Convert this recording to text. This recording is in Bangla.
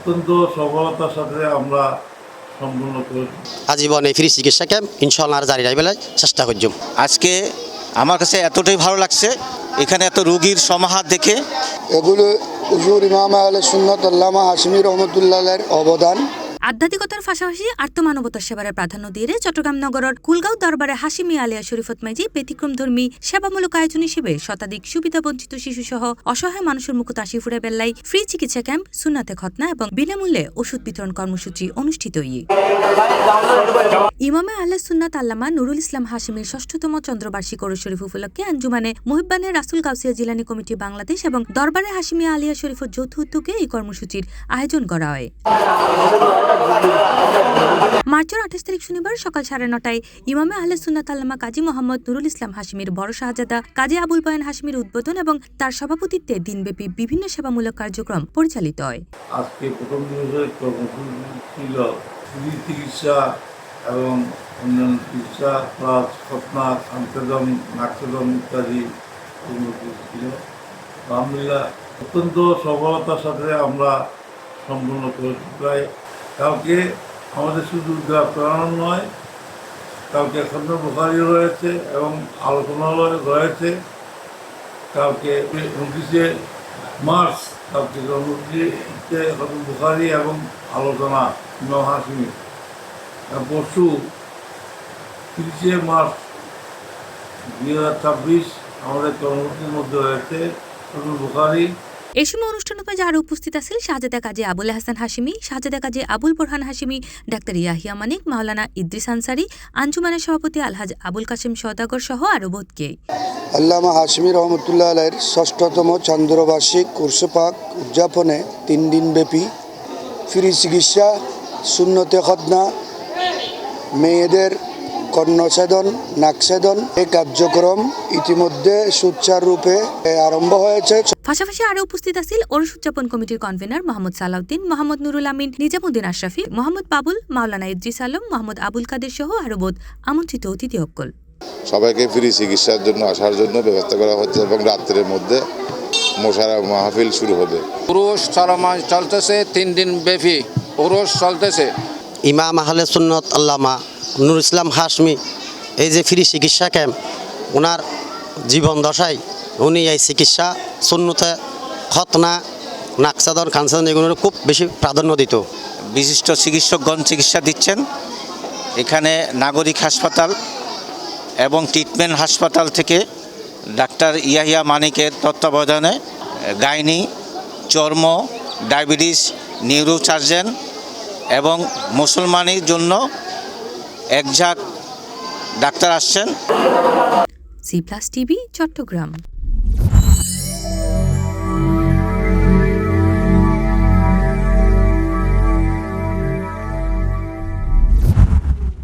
অত্যন্ত সফলতার সাথে আমরা সম্পূর্ণ করেছি। আজীবন এই ফ্রি চিকিৎসা ক্যাম্প ইনশাআল্লাহ আর জারি রাখবার চেষ্টা করছি। আজকে আমার কাছে এতটাই ভালো লাগছে, এখানে এত রোগীর সমাহার দেখে। এগুলো হুজুর ইমাম আহলে সুন্নাত আল্লামা হাশমি রহমতুল্লাহের অবদান। আধ্যাত্মিকতার পাশাপাশি আত্মমানবতার সেবার প্রাধান্য দিয়ে চট্টগ্রাম নগরের কুলগাঁও দরবারে হাশিমি আলিয়া শরীফত মাইজি ব্যতিক্রমধর্মী সেবামূলক আয়োজন হিসেবে শতাধিক সুবিধাবঞ্চিত শিশুসহ অসহায় মানুষের মুখ তাসি ফুড়ে বেল্লাই ফ্রি চিকিৎসা ক্যাম্প, সুন্নাতে খতনা এবং বিনামূল্যে ওষুধ বিতরণ কর্মসূচি অনুষ্ঠিত। ইমামে আহলে সুন্নাত আল্লামা নুরুল ইসলাম হাশিমির ৬ষ্ঠতম চন্দ্রবার্ষিক ওরস শরীফ উপলক্ষে আঞ্জুমানে মুহিব্বানের রাসুল গাউসিয়া জিলানী কমিটি বাংলাদেশ এবং দরবারে হাশিমি আলিয়া শরীফত যৌথ উদ্যোগে এই কর্মসূচির আয়োজন করা হয়। মার্চের ২৮ তারিখ শনিবার সকাল ৯:৩০ ইমামে আহলে সুন্নাত আল্লামা কাজী মোহাম্মদ নুরুল ইসলাম হাশিমির বড় শাহজাদা কাজী আবুল বয়ান হাশিমির উদ্বোধন এবং তার সভাপতিত্বে দিনব্যাপী বিভিন্ন সেবামূলক কার্যক্রম পরিচালিত হয়। আজকে প্রথম দিবসের কর্মসূচি ছিল ফ্রি চিকিৎসা এবং অন্যান্য চিকিৎসা প্লাস খতনা, আন্তর্জাম, নাকসদম ইত্যাদি কর্মসূচি ছিল। আলহামদুলিল্লাহ অত্যন্ত সফলতার সাথে আমরা সম্পূর্ণ করেছি। প্রায় কাউকে আমাদের শুধু দোয়া করানো নয়, কাউকে খতনা বুখারি রয়েছে এবং আলোচনা রয়েছে, কাউকে ২৯শে মার্চ কাউকে জন্মদিনে খতনা বুখারি এবং আলোচনা ইমাম হাশিমি। পরশু ৩০শে মার্চ ২০২৬ আমাদের কর্মসূচির মধ্যে রয়েছে খতনা বুখারি। এই সময় অনুষ্ঠানে আরও উপস্থিত আছেন শাহজাদা কাজী আবুল হাসান হাশিমি, শাহজাদা কাজী আবুল বোরহান হাশিমি, ডাক্তার ইয়াহিয়া মানিক, মাওলানা ইদ্রিস আনসারি, আঞ্জুমানের সভাপতি আলহাজ আবুল কাসেম সওদাগর সহ আরও বোধকে। আল্লামা হাশমি রহমতুল্লাহের ৬ষ্ঠতম চন্দ্রবার্ষিক উরসে পাক উদযাপনে ৩ দিনব্যাপী ফ্রি চিকিৎসা, সুন্নতে খতনা, মেয়েদের কর্ণছেদন, নাকছেদন এই কার্যক্রম ইতিমধ্যে সুচারুরূপে আরম্ভ হয়েছে। পাশাপাশি আরও উপস্থিত আছেন ওরস উদযাপন কমিটির কনভেনার মোহাম্মদ সালাউদ্দিন, মোহাম্মদ নুরুল আমিন, নিজামুদ্দিন আশরাফি, মোহাম্মদ বাবুল, মাওলানা ইদ্রিস আলম, মোহাম্মদ আবুল কাদের সহ আরও বোধ আমন্ত্রিত অতিথি অক্কল। সবাইকে ফ্রি চিকিৎসার জন্য আসার জন্য ব্যবস্থা করা হচ্ছে এবং রাত্রের মধ্যে মোশারা মাহফিল শুরু হবে। ওরস চলতেছে ৩ দিন ব্যাপী ওরস চলতেছে। ইমাম আহলে সুন্নাত আল্লামা নুরুল ইসলাম হাশমি এই যে ফ্রি চিকিৎসা ক্যাম্প, ওনার জীবন দশায় উনি এই চিকিৎসা সুন্নতে খতনা, নাকসাদন, কানসাদন এগুলোর খুব বেশি প্রাধান্য দিত। বিশিষ্ট চিকিৎসকগণ চিকিৎসা দিচ্ছেন। এখানে নাগরিক হাসপাতাল এবং ট্রিটমেন্ট হাসপাতাল থেকে ডাক্তার ইয়াহিয়া মানিকের তত্ত্বাবধানে গাইনি, চর্ম, ডায়াবেটিস, নিউরোসার্জন এবং মুসলমানের জন্য একঝাঁক ডাক্তার আসছেন। C plus TV, Chittagong.